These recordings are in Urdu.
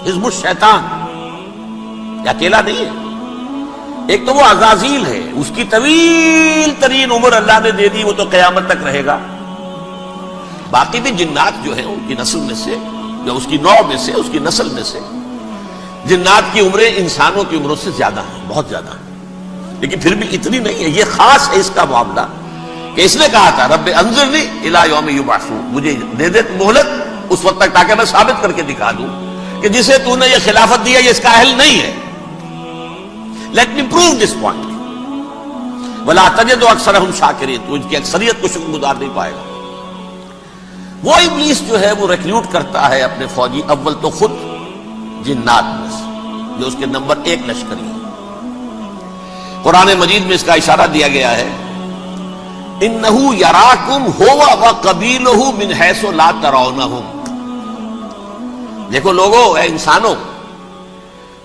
حزب الشیطان یہ اکیلا نہیں ہے. ایک تو وہ عزازیل ہے، اس کی طویل ترین عمر اللہ نے دے دی، وہ تو قیامت تک رہے گا. باقی بھی جنات جو ہیں ان کی نسل میں سے، یا اس کی نوع میں سے، اس کی نسل میں سے، جنات کی عمریں انسانوں کی عمروں سے زیادہ ہیں، بہت زیادہ ہیں. لیکن پھر بھی اتنی نہیں ہے. یہ خاص ہے اس کا معاملہ کہ اس نے کہا تھا رب انظرنی الی یوم یبعثون، مجھے دے دے مہلت اس وقت تک تاکہ میں ثابت کر کے دکھا دوں کہ جسے تو نے یہ خلافت دیا یہ اس کا اہل نہیں ہے. Let me prove this point. ولا تجد اکثرهم شاکرین، تو ان کی اکثریت کو شکر گزار نہیں پائے گا. وہ ابلیس جو ہے وہ ریکروٹ کرتا ہے اپنے فوجی، اول تو خود جنات میں سے جو اس کے نمبر 1 لشکری ہے. قرآن مجید میں اس کا اشارہ دیا گیا ہے انہو یراکم ہوا وقبیلہ من حیث لا ترونہم. دیکھو لوگو، اے انسانوں،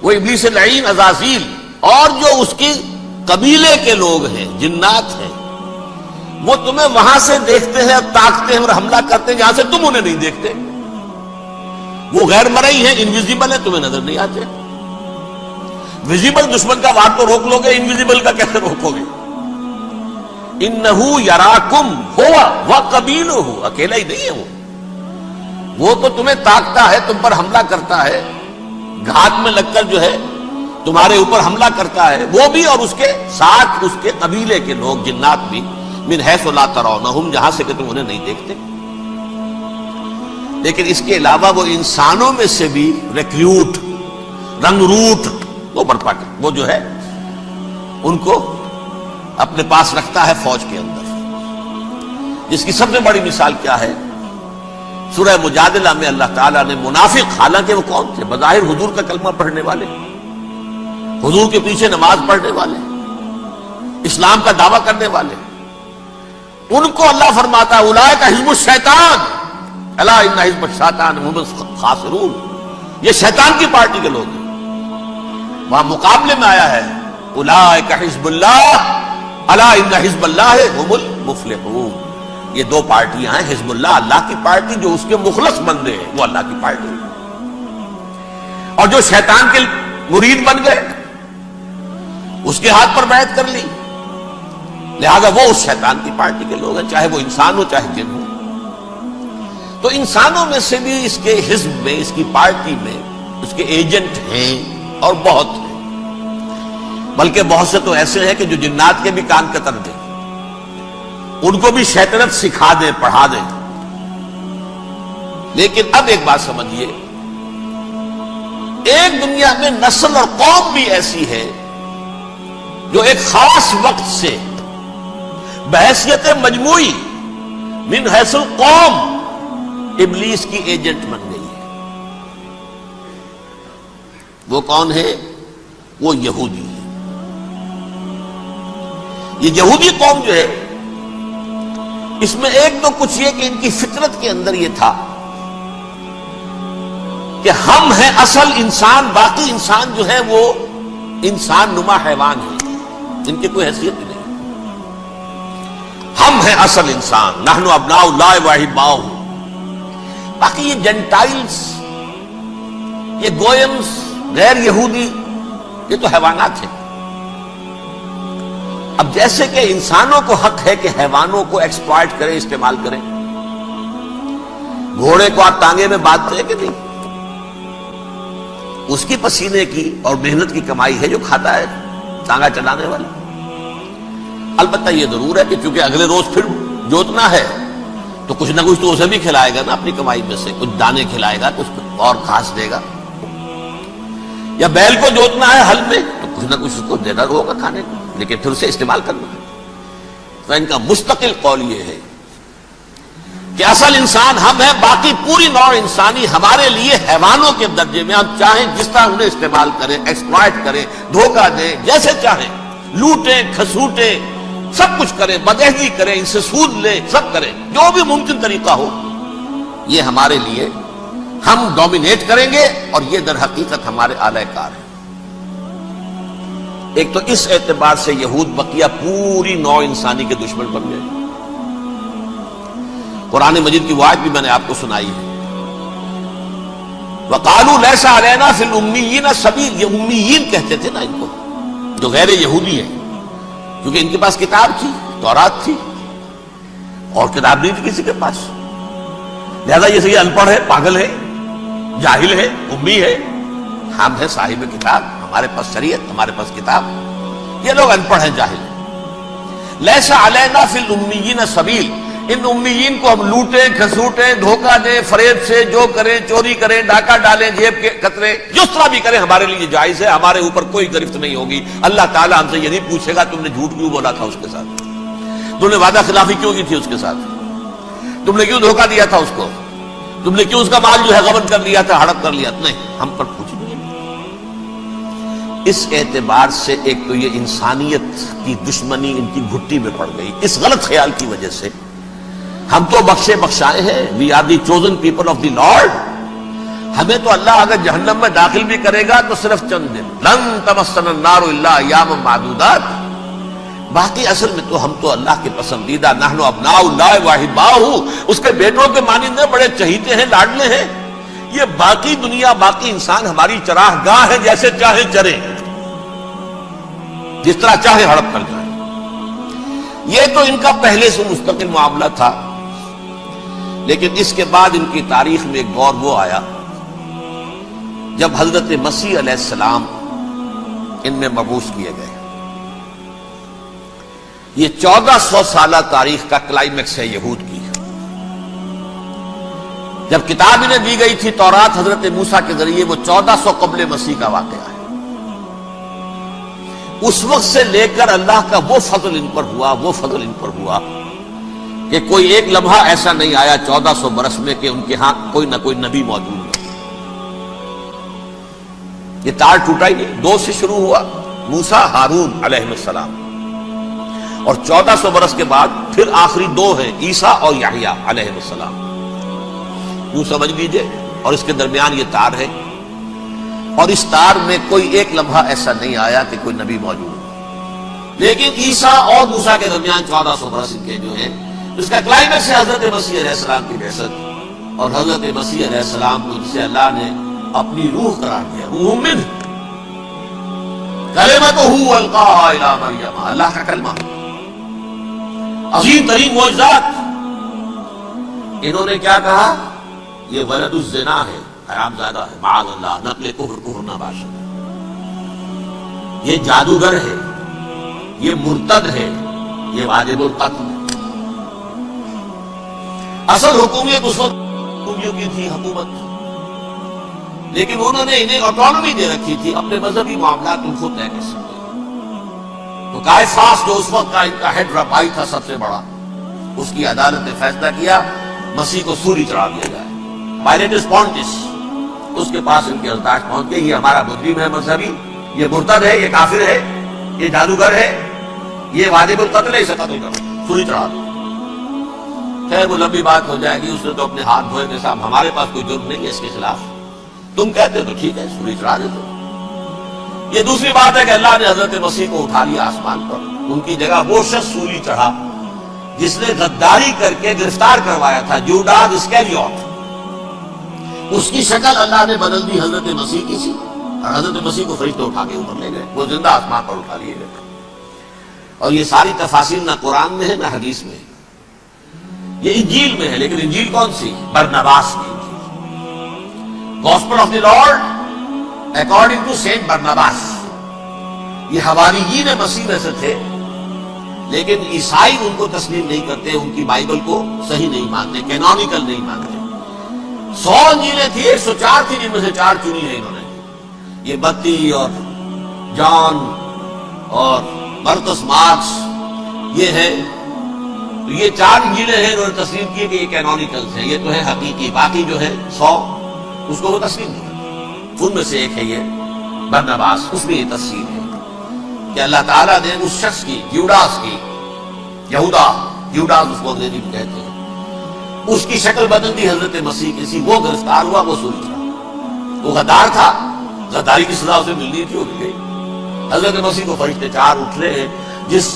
وہ ابلیس لعین عزازیل اور جو اس کی قبیلے کے لوگ ہیں، جنات ہیں، وہ تمہیں وہاں سے دیکھتے ہیں اور تاکتے ہیں اور حملہ کرتے ہیں جہاں سے تم انہیں نہیں دیکھتے. وہ غیر مرئی ہیں، انویزیبل ہیں، تمہیں نظر نہیں آتے. ویزیبل دشمن کا وار تو روک لو گے، انویزیبل کا کیسے روکو گے؟ انہو یراکم ہوا وقبیلہ، اکیلا ہی نہیں ہے وہ تو تمہیں تاکتا ہے، تم پر حملہ کرتا ہے، گھات میں لگ کر جو ہے تمہارے اوپر حملہ کرتا ہے، وہ بھی اور اس کے ساتھ اس کے قبیلے کے لوگ جنات بھی، من حیث لا ترونہم، جہاں سے کہ تم انہیں نہیں دیکھتے. لیکن اس کے علاوہ وہ انسانوں میں سے بھی ریکریوٹ، رنگ روٹ وہ برپا کر، وہ جو ہے ان کو اپنے پاس رکھتا ہے فوج کے اندر. جس کی سب سے بڑی مثال کیا ہے؟ سورہ مجادلہ میں اللہ تعالیٰ نے منافق، حالانکہ وہ کون تھے؟ بظاہر حضور کا کلمہ پڑھنے والے، حضور کے پیچھے نماز پڑھنے والے، اسلام کا دعویٰ کرنے والے، ان کو اللہ فرماتا ہے اولئک حزب الشیطان الا ان حزب الشیطان هم الخاسرون، یہ شیطان کی پارٹی کے لوگ ہیں. وہاں مقابلے میں آیا ہے اولئک حزب اللہ الا ان حزب اللہ هم المفلحون. یہ دو پارٹیاں ہیں، حزب اللہ اللہ کی پارٹی جو اس کے مخلص بندے ہیں، وہ اللہ کی پارٹی، اور جو شیطان کے مرید بن گئے اس کے ہاتھ پر بیعت کر لی، لہذا وہ اس شیطان کی پارٹی کے لوگ ہیں، چاہے وہ انسان ہو چاہے جن ہو. تو انسانوں میں سے بھی اس کے حزب میں، اس کی پارٹی میں اس کے ایجنٹ ہیں اور بہت ہیں، بلکہ بہت سے تو ایسے ہیں کہ جو جنات کے بھی کان قطر دیں، ان کو بھی شیطنت سکھا دیں، پڑھا دیں. لیکن اب ایک بات سمجھیے، ایک دنیا میں نسل اور قوم بھی ایسی ہے جو ایک خاص وقت سے بحیثیت مجموعی من حیث القوم ابلیس کی ایجنٹ بن گئی ہے. وہ کون ہے؟ وہ یہودی ہے. یہ یہودی قوم جو ہے، اس میں ایک تو کچھ یہ کہ ان کی فطرت کے اندر یہ تھا کہ ہم ہیں اصل انسان، باقی انسان جو ہے وہ انسان نما حیوان ہے، ان کی کوئی حیثیت نہیں. ہم ہیں اصل انسان، نحن ابناء اللہ واحباؤہ. باقی یہ جنٹائلز، یہ گوئمز، غیر یہودی، یہ تو حیوانات ہیں. اب جیسے کہ انسانوں کو حق ہے کہ حیوانوں کو ایکسپلائٹ کریں، استعمال کریں. گھوڑے کو آپ ٹانگے میں باندھتے ہیں کہ نہیں؟ اس کی پسینے کی اور محنت کی کمائی ہے جو کھاتا ہے ٹانگا چلانے والا. البتہ یہ ضرور ہے کہ چونکہ اگلے روز پھر جوتنا ہے تو کچھ نہ کچھ تو اسے بھی کھلائے گا نا، اپنی کمائی میں سے کچھ دانے کھلائے گا، کچھ اور گھاس دے گا. یا بیل کو جوتنا ہے ہل میں تو کچھ نہ کچھ اس کو دینا ہوگا کھانے کو، لیکن پھر اسے استعمال کرنا ہے. تو ان کا مستقل قول یہ ہے کہ اصل انسان ہم ہیں، باقی پوری نوع انسانی ہمارے لیے حیوانوں کے درجے میں. ہم چاہیں جس طرح انہیں استعمال کریں، ایکسپلائٹ کریں، دھوکہ دیں، جیسے چاہیں لوٹیں، کھسوٹیں، سب کچھ کریں، بدہضی کریں، ان سے سود لیں، سب کریں، جو بھی ممکن طریقہ ہو، یہ ہمارے لیے ہم ڈومینیٹ کریں گے، اور یہ در حقیقت ہمارے اعلی کار ہیں. ایک تو اس اعتبار سے یہود بقیہ پوری نوع انسانی کے دشمن بن گئے. قرآن مجید کی وہ آیت بھی میں نے آپ کو سنائی ہے وقالوا لیس علینا فی الامیین سبیل، یہ امیین کہتے تھے نا ان کو جو غیر یہودی ہیں، کیونکہ ان کے پاس کتاب تھی، تورات تھی، اور کتاب نہیں تھی کسی کے پاس، لہذا یہ صحیح ان پڑھ ہے، پاگل ہے، جاہل ہے، امی ہے، ہم ہیں صاحب کتاب، ہمارے پاس شریعت، ہمارے پاس کتاب، یہ لوگ ان پڑھ ہیں، جاہل ہیں۔ لیس علینا فی الامیین سبیل، ان امیین کو ہم لوٹیں، کھسوٹیں، دھوکہ دیں، فریب سے جو کریں، چوری کریں، ڈاکہ ڈالیں، جیب کے قطرے، جس طرح بھی کریں ہمارے لیے جائز ہے، ہمارے اوپر کوئی گرفت نہیں ہوگی۔ اللہ تعالیٰ ہم سے یہ نہیں پوچھے گا تم نے جھوٹ کیوں بولا تھا اس کے ساتھ، تم نے وعدہ خلافی کیوں کی تھی اس کے ساتھ، تم نے کیوں دھوکہ دیا تھا اس کو، تم نے کیوں اس کا مال جو ہے غبن کر لیا تھا، ہڑپ کر لیا تھا، نہیں، ہم پر پوچھ نہیں۔ اس اعتبار سے ایک تو یہ انسانیت کی دشمنی ان کی گھٹی میں پڑ گئی، اس غلط خیال کی وجہ سے ہم تو بخشے بخشائے ہیں، we are the chosen people of the Lord, ہمیں تو اللہ اگر جہنم میں داخل بھی کرے گا تو صرف چند دن، لن تمسنا النار الا ایاما معدودات، باقی اصل میں تو ہم تو اللہ کے پسندیدہ، نحن ابناء اللہ واحباؤہ، اس کے بیٹوں کے مانند بڑے چہیتے ہیں، لاڈلے ہیں، یہ باقی دنیا، باقی انسان ہماری چراہ گاہ ہے، جیسے چاہے چریں، جس طرح چاہے ہڑپ کر جائیں۔ یہ تو ان کا پہلے سے مستقل معاملہ تھا، لیکن اس کے بعد ان کی تاریخ میں ایک دور وہ آیا جب حضرت مسیح علیہ السلام ان میں مبعوث کیے گئے۔ یہ 1400 سالہ تاریخ کا کلائمیکس ہے یہود کی۔ جب کتاب انہیں دی گئی تھی تورات حضرت موسیٰ کے ذریعے، وہ 1400 قبل مسیح کا واقعہ ہے۔ اس وقت سے لے کر اللہ کا وہ فضل ان پر ہوا، وہ فضل ان پر ہوا کہ کوئی ایک لمحہ ایسا نہیں آیا 1400 برس میں کہ ان کے ہاں کوئی نہ کوئی نبی موجود نہیں۔ یہ تار ٹوٹا ہی نہیں، 2 سے شروع ہوا، موسیٰ ہارون علیہ السلام، اور 1400 برس کے بعد پھر آخری 2 ہیں، عیسیٰ اور یحییٰ علیہ السلام، یوں سمجھ لیجئے، اور اس کے درمیان یہ تار ہے، اور اس تار میں کوئی ایک لمحہ ایسا نہیں آیا کہ کوئی نبی موجود ہو۔ لیکن عیسیٰ اور موسیٰ کے درمیان 1400 برس ان کے جو ہے، اس کا کلائمیکس ہے حضرت مسیح علیہ السلام کی بعثت، اور حضرت مسیح علیہ السلام کو جسے اللہ نے اپنی روح قرار دیا، روح منہ، کلمتہ القاها الی مریم، اللہ کا کلمہ، عظیم ترین معجزات۔ انہوں نے کیا کہا؟ یہ ولد الزنا ہے، حرام زادہ ہے، معاذ اللہ، نقل کفر نہ باشد، یہ جادوگر ہے، یہ مرتد ہے، یہ واجب القتل ہے۔ اصل حکومت اس وقت حکومتوں کی تھی، حکومت، لیکن انہوں نے انہیں آٹونومی دے رکھی تھی، اپنے مذہبی معاملات تم خود طے کر سکتے۔ تو کائفاس جو اس وقت کا ان کا ہیڈ ربائی تھا سب سے بڑا، اس کی عدالت نے فیصلہ کیا مسیح کو سولی چڑھا دیا جائے۔ پائلیٹس پونٹس، اس کے پاس ان کے الطاف پہنچ گئے، یہ ہمارا مجرم ہے مذہبی، یہ مرتد ہے، یہ کافر ہے، یہ جادوگر ہے، یہ واجب القتل ہے، اسے قتل کرو، سولی چڑھا دو۔ خیر وہ لمبی بات ہو جائے گی، اس نے تو اپنے ہاتھ دھوئے کہ صاحب ہمارے پاس کوئی جرم نہیں ہے اس کے خلاف، تم کہتے تو ٹھیک ہے، سولی چڑھا دیتے۔ یہ دوسری بات ہے کہ اللہ نے حضرت مسیح کو اٹھا لیا آسمان پر، ان کی جگہ وہ شخص سولی چڑھا جس نے غداری کر کے گرفتار کروایا تھا، جوڈاس اسکیریوٹ، اس کی شکل اللہ نے بدل دی حضرت مسیح کی سی، اور حضرت مسیح کو فرشتے اٹھا کے اوپر لے گئے، وہ زندہ آسمان پر اٹھا لیے گئے۔ اور یہ ساری تفاصیل نہ قرآن میں ہے نہ حدیث میں ہے، یہ انجیل میں ہے، لیکن انجیل کون سی؟ برناباس کی انجیل، gospel of the Lord according to Saint Barnabas. یہ حواریین مسیح میں سے تھے، لیکن عیسائی ان کو تسلیم نہیں کرتے، ان کی بائبل کو صحیح نہیں مانتے، کینونیکل نہیں مانتے۔ 100 انجیلیں تھی، 104 تھی، جن میں سے 4 چنی ہیں انہوں نے، یہ متی اور جان اور مرکس مارکس، یہ ہے، تو یہ 4 انجیلیں ہیں، انہوں نے تسلیم کی کہ یہ کینونیکلز ہیں، یہ تو ہے حقیقی، باقی جو ہے 100 اس کو وہ تسلیم نہیں کرتے۔ ان میں سے ایک ہے یہ برناباس، اس میں یہ تفصیل ہے کہ اللہ تعالیٰ نے اس شخص کی، یوڈاس کی، یہودا اس کو انگریزی میں کہتے ہیں، اس کی شکل بدل دی حضرت مسیح کی سی، وہ گرفتار ہوا، وہ سولی چڑھا، وہ غدار تھا، غداری کی سزا اسے ملنی تھی، وہ مل گئی۔ حضرت مسیح کو فرشتے 4 اٹھ رہے ہیں، جس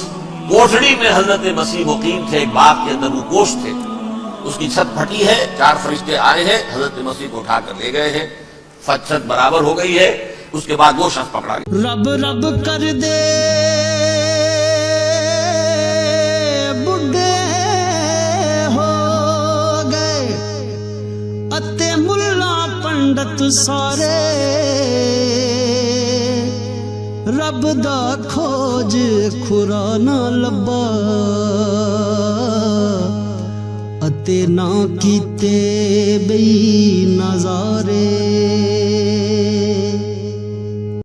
کوٹڑی میں حضرت مسیح مقیم تھے، ایک باغ کے اندر وہ گوشت تھے، اس کی چھت پھٹی ہے، 4 فرشتے آئے ہیں، حضرت مسیح کو اٹھا کر لے گئے ہیں، فصد برابر ہو گئی ہے، اس کے بعد وہ شخص پکڑا گیا۔ رب رب کر دے بڈھے ہو گئے اتے ملا پنڈت سارے، رب دا کھوج کھرا نہ لبا اتے نہ کیتے بئی نظارے۔